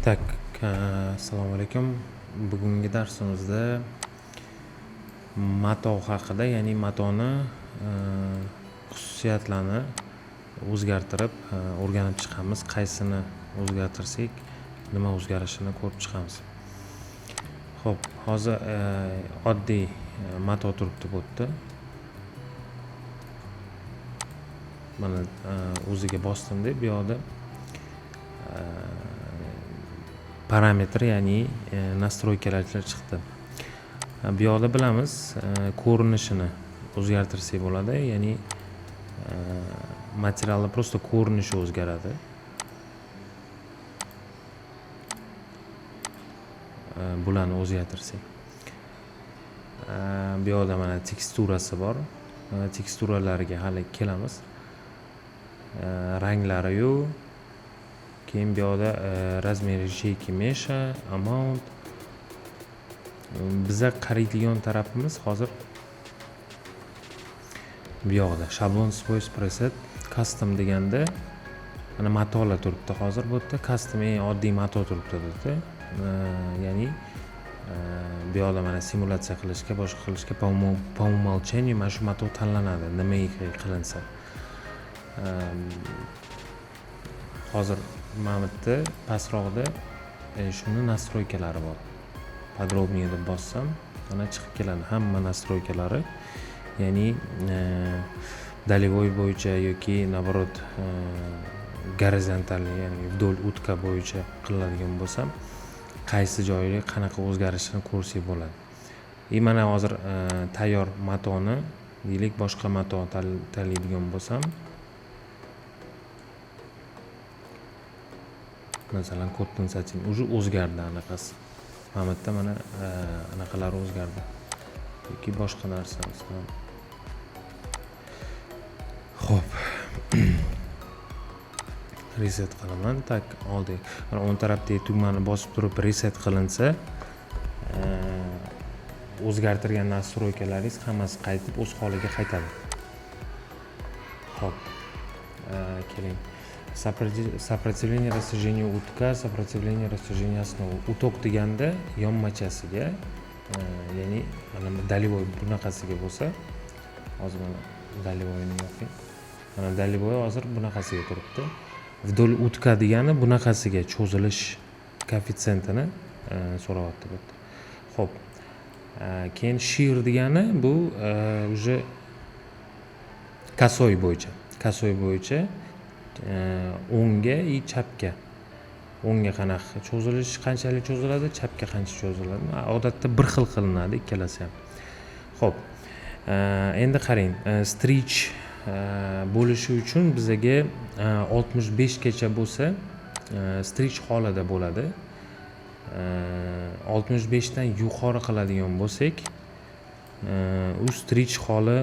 Tak, assalomu alaykum. Bugungi darsimizda mato haqida, ya'ni matoni xususiyatlarini o'zgartirib o'rganib chiqamiz. Qaysini o'zgartirsak, nima o'zgarishini ko'rib chiqamiz. Xo'p, hozir oddiy mato turibdi bu yerda. Mana o'ziga bosdim deb bu yoqda parametr, ya'ni nastroykalar chiqdi. Bu yoqda bilamiz, ko'rinishini o'zgartirsak bo'ladi, ya'ni materialni просто ko'rinishi o'zgaradi. Bularni o'zgartirsak. Bu yoqda mana teksturasi bor. Teksturalarga hali kelamiz. Ranglari yo'q. Keyin bu yoqda razmer sheyki mesha, amount. Biza qaraydigan tarafimiz hozir bu yoqda shablon space preset custom deganda mana matolar turibdi. Hozir bu yerda custom oddiy mato turibdi dedi. Ya'ni bu yoqda mana simulyatsiya qilishga, boshqa qilishga по умолчанию mana shu mato tanlanadi, nimaga qilinsa. Hozir mana bu yerda pastroqda shuni nastroykalari bor. Подробнее deb bossam, mana chiqib keladi hamma nastroykalari. Ya'ni долевой bo'yicha yoki наоборот горизонтальный, ya'ni вдоль utka bo'yicha qiladigan bo'lsam, qaysi joyiga qanaqa o'zgarishini ko'rsak bo'ladi. Mana hozir tayyor matoni, deylik, boshqa mato tanlaydigan bo'lsam, masalan, компенсатив уже o'zgardi anaqasi. Mana bu yerda mana anaqalar o'zgardi. Yoki boshqa narsa masalan. Xo'p. Reset qilaman. Tak, oldik. Mana o'ng tarafdagi tugmani bosib turib reset qilinsa, o'zgartirgan nastroykalaringiz hammasi qaytib o'z holiga qaytadi. Xo'p. Keling. Сопротивление растяжению утка, сопротивление растяжению основы. Utok deganda yonmachasiga, ya'ni mana долевой bunaqasiga bo'lsa, hozir mana долевойni yoqing. Mana долевой hozir bunaqasiga turibdi. Вдоль утка degani bunaqasiga cho'zilish koeffitsiyentini so'rayapti bu yerda. Xo'p. Keyin shear degani bu уже kasoy bo'yicha. Kasoy bo'yicha o'ngga va chapga. O'ngga qanaqa cho'zilish, qanchalik cho'ziladi, chapga qancha cho'ziladi. Odatda bir xil qilinadi ikkalasi ham. Xo'p. Endi qarang, stretch bo'lishi uchun bizaga 65 gacha bo'lsa, stretch holida bo'ladi. 65 dan yuqori qiladigan bo'lsak, u stretch holi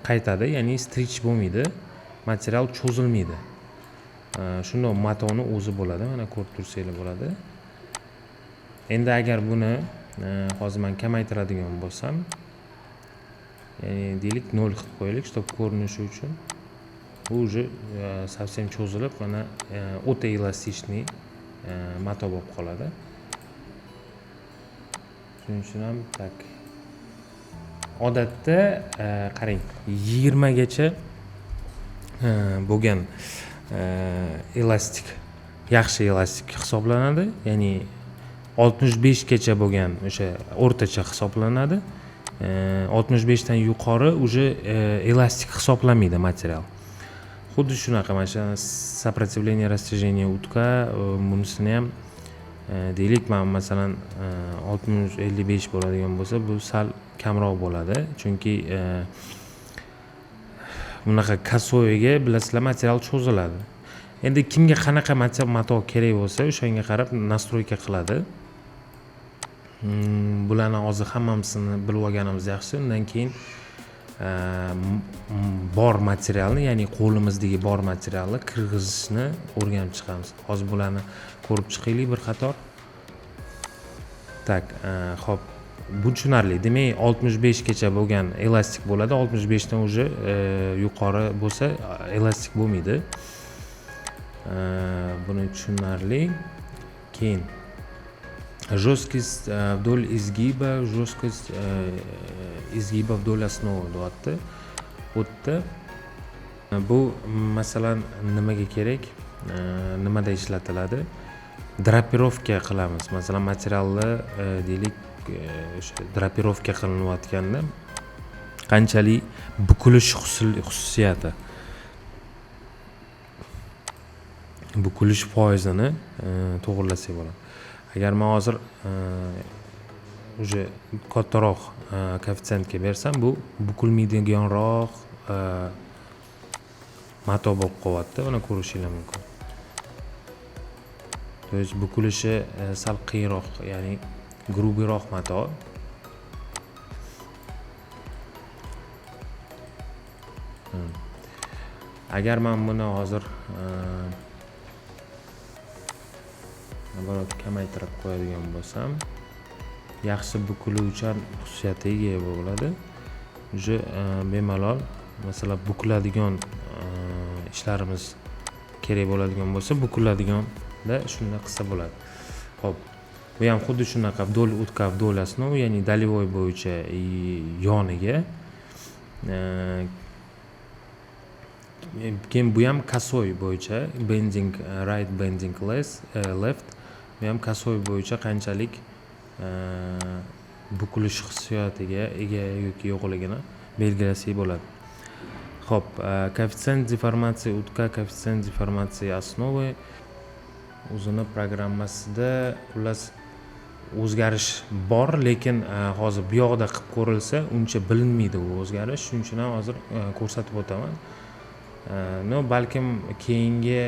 qaytadi, ya'ni stretch bo'lmaydi, material cho'zilmaydi. Shunday matoni o'zi bo'ladi, mana ko'rib tursanglar bo'ladi. Endi agar buni hozir men kamaytiradigan bo'lsam, ya'ni deylik 0 qilib qo'yaylik, чтобы ko'rinishi uchun. Bu уже совсем cho'zilib, mana o'ta elastikniy mato bo'lib qoladi. Shuning uchun ham tak. Odatda qarang, 20 gacha bo'lgan elastik, yaxshi elastik hisoblanadi. Ya'ni 65 gacha bo'lgan o'sha o'rtacha hisoblanadi. 65 dan yuqori уже elastik hisoblanmaydi material. Xuddi shunaqa, mana shu сопротивление растяжения утка, bunisini ham deylik, men masalan 60-55 bo'ladigan bo'lsa, bu sal kamroq bo'ladi. Chunki bunaqa kasoyga bilasizlar, material cho'ziladi. Endi kimga qanaqa mato kerak bo'lsa, o'shanga qarab nastroyka qiladi. Bularni hozir hammamizni bilib olganimiz yaxshi. Undan keyin bor materialni, ya'ni qo'limizdagi bor materialni kirgizishni o'rganib chiqamiz. Hozir bularni ko'rib chiqaylik bir qator. Tak, xo'p. Bu tushunarli. Demak, 65 gacha bo'lgan elastik bo'ladi. 65 dan уже yuqori bo'lsa elastik bo'lmaydi. Buni tushunarli. Keyin Жесткость вдоль изгиба, жесткость изгиба вдоль основы deyapti. Bu yerda bu masalan nimaga kerak, nimada ishlatiladi? Drapirovka qilamiz. Masalan, materialni deylik o'sha drapirovka qilinayotganda qanchalik bukilish xususiyati, bukilish foizini to'g'irlasak bo'ladi. Agar men hozir уже kattaroq koeffitsiyentga bersam, bu bukilmaydiganroq mato bo'lib qolyapti. Buni ko'rishingiz mumkin. То есть bukilishi sal qiyinroq, ya'ni grubiroq mato. Agar men buni hozir biroz kamaytirib qo'yadigan bo'lsam, yaxshi bukiluvchan xususiyatiga ega bo'ladi. Уже bemalol masalan bukiladigan ishlarimiz kerak bo'ladigan bo'lsa, bukiladiganda shunday qilsa bo'ladi. Xo'p, bu ham xuddi shunaqa вдоль утка вдоль основы, ya'ni dalavoy bo'yicha yoniga. Keyin bu ham kasoy bo'yicha bending right, bending left. Bu ham kasoy bo'yicha qanchalik bukilish xususiyatiga ega yoki yo'qligini belgilasak bo'ladi. Xo'p, koeffitsient deformatsiya utka, koeffitsient deformatsiya основы o'zini programmasida xullas o'zgarish bor, lekin hozir bu yoqda qilib ko'rilsa uncha bilinmaydi u o'zgarish. Shuning uchun ham hozir ko'rsatib o'taman. No, balkim keyingi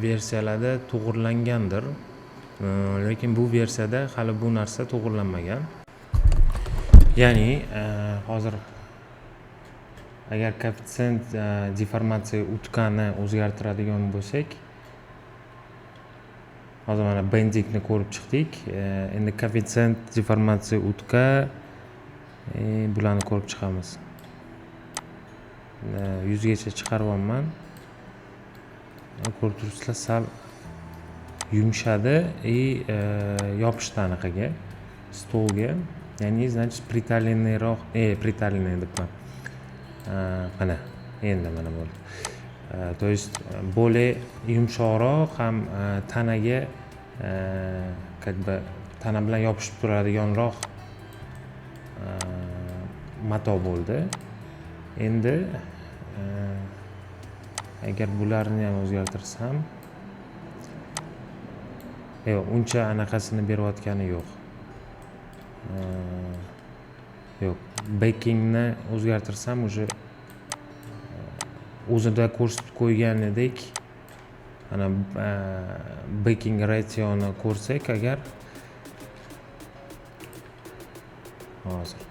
versiyalarda to'g'irlangandir. Lekin bu versiyada hali bu narsa to'g'irlanmagan. Ya'ni hozir agar koeffitsient deformatsiya utkani o'zgartiradigan bo'lsak, hozir mana bendingni ko'rib chiqdik. Endi koeffitsient deformatsiya utka bularni ko'rib chiqamiz. 100 gacha chiqaryapman. Ko'rib turibsizlar, sal yumshadi yopishdi anaqaga, stolga. Ya'ni значит pritaliniyroq, pritalinniy debman. Mana endi mana bo'ldi. То есть более yumshoqroq ham tanaga как бы tana bilan yopishib turadiganroq mato bo'ldi. Endi agar bularni ham o'zgartirsam, yo'q, uncha anaqasini berayotgani yo'q. Yo'q, backingni o'zgartirsam уже o'zida ko'rsatib qo'yganidek, ana backing rationi ko'rsak agar hozir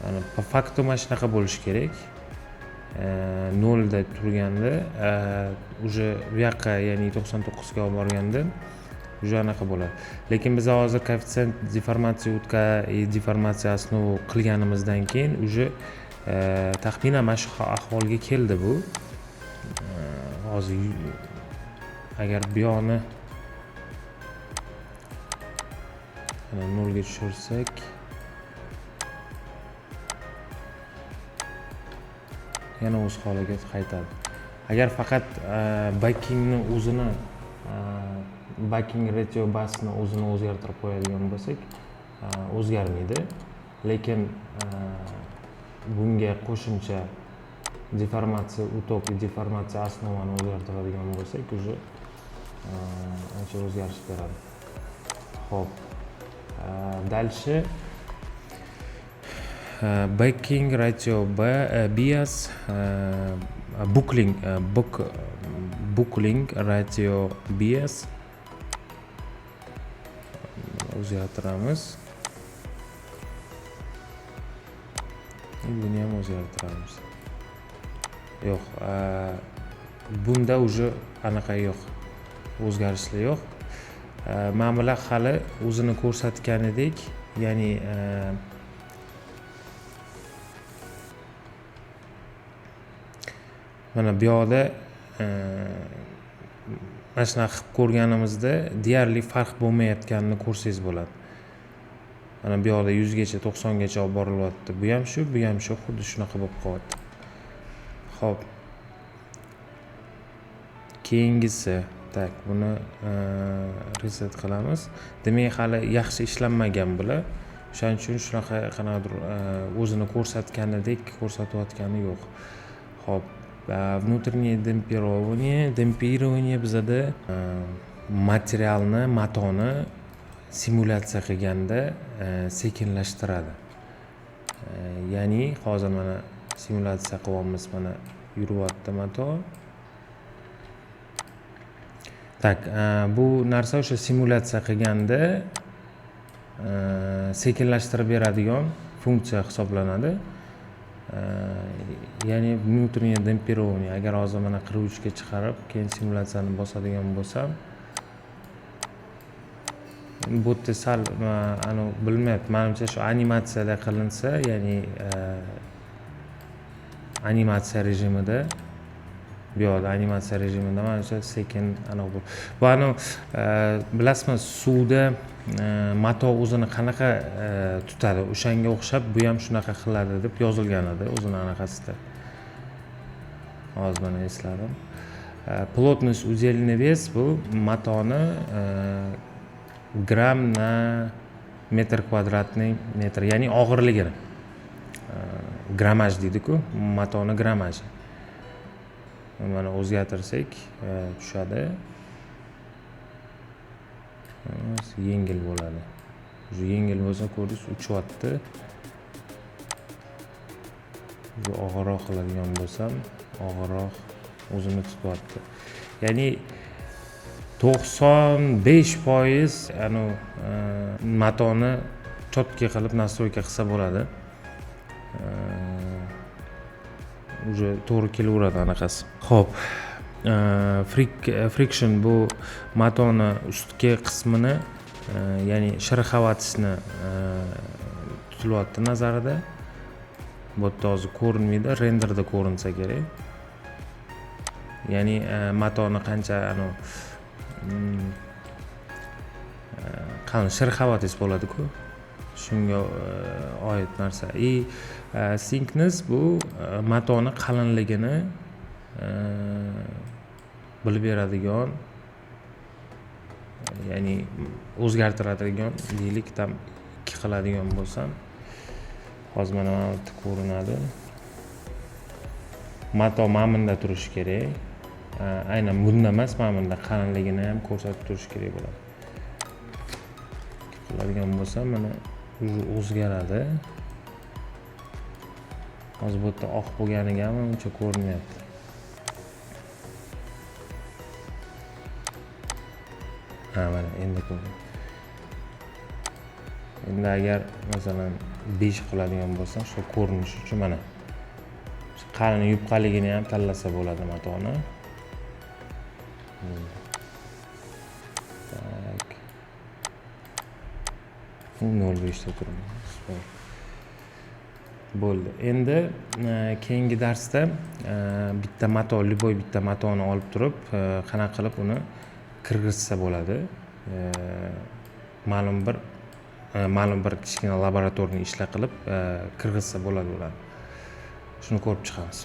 ana po faktu mana shunaqa bo'lishi kerak. 0 da turganda уже bu yoqqa, ya'ni 99 ga olib borganda уже anaqa bo'ladi. Lekin biz hozir koeffitsient deformatsiya utka, deformatsiya основы qilganimizdan keyin уже taxminan mana shu ahvolga keldi bu. Hozir agar bu yoqni 0 ga tushirsak, yana o'z holiga qaytadi. Agar faqat backingni o'zini backing ratio basni o'zini o'zgartirib qo'yadigan bo'lsak, o'zgarmaydi. Lekin bunga qo'shimcha deformatsiya utok, deformatsiya основаны o'zgartiradigan bo'lsak, уже ancha o'zgarish beradi. Xo'p, дальше backing ratio bias, buckling ratio bias o'zgartiramiz. Buni ham o'zgartiramiz. Yo'q, bunda уже anaqa yo'q, o'zgarishlar yo'q. Mana bular hali o'zini ko'rsatganidek, ya'ni mana bu yoqda mana shunaqa qilib ko'rganimizda deyarli farq bo'lmayotganini ko'rsangiz bo'ladi. Mana bu yoqda 100 gacha 90 gacha olib borilyapti. Bu ham shu xuddi shunaqa bo'lib qolyapti. Xo'p. Keyingisi, tak, buni reset qilamiz. Demak, hali yaxshi ishlanmagan bular. O'shaning uchun shunaqa qanaqadir o'zini ko'rsatganidek ko'rsatayotgani yo'q. Xo'p, внутреннее демпирование bizada materialni, matoni simulyatsiya qilganda sekinlashtiradi. Ya'ni hozir mana simulyatsiya qilyapmiz, mana yuryapti mato. Tak, bu narsa o'sha simulyatsiya qilganda sekinlashtirib beradigan funksiya hisoblanadi. Ya'ni внутреннее демпирование. Agar hozir mana 43 ga chiqarib, keyin simulyatsiyani bosadigan bo'lsam, bu yerda sal bilmayapti. Menimcha shu animatsiyada qilinsa, ya'ni animatsiya rejimida, bu yoqda animatsiya rejimida menimcha sekin bu bilasizmi, suvda mato o'zini qanaqa tutadi, o'shanga o'xshab bu ham shunaqa qiladi deb yozilgan edi o'zini anaqasida. Hozir mana esladim. Плотность удельный вес bu matoni gram na metr kvadratniy metr, ya'ni og'irligini grammaj deydi-ku, matoni grammaji. Mana o'zgartirsak tushadi. Yengil bo'ladi. Shu yengil bo'lsa, ko'ringiz uchyapti. Shu og'irroq qiladigan bo'lsam, og'irroq o'zini tutyapti. Ya'ni 95% matoni chotka qilib nastroyka qilsa bo'ladi. Уже to'g'ri kelaveradi anaqasi. Xo'p. Friction bu matoni ustki qismini, ya'ni shirxavatishni tutilyapti nazarida. Bu yerda hozir ko'rinmaydi, renderda ko'rinsa kerak. Ya'ni matoni qancha qalin shirxavatish bo'ladi-ku. Shunga oid narsa. Thickness bu matoni qalinligini bilib beradigan, ya'ni o'zgartiradigan, deylik, tam 2 qiladigan bo'lsam, hozir mana bu yerda ko'rinadi. Mato mana bunda turishi kerak. Aynan bunda emas, mana bunda qalinligini ham ko'rsatib turish kerak bo'ladi. Qiladigan bo'lsam, mana o'zgaradi. Hozir bu yerda oq bo'lganiga ham uncha ko'rinmayapti. Mana endi ko'ring. Endi agar masalan 5 qiladigan bo'lsam, shu ko'rinish uchun mana qalin yupqaligini ham tanlasa bo'ladi matoni. Tak. 0.5 ta turibmiz. Bo'ldi. Endi keyingi darsda bitta mato, любой bitta matoni olib turib, qanaqa qilib uni kirgizsa bo'ladi. Ma'lum bir kichkina laboratorniy ishlar qilib kirgizsa bo'ladi ularni. Shuni ko'rib chiqamiz.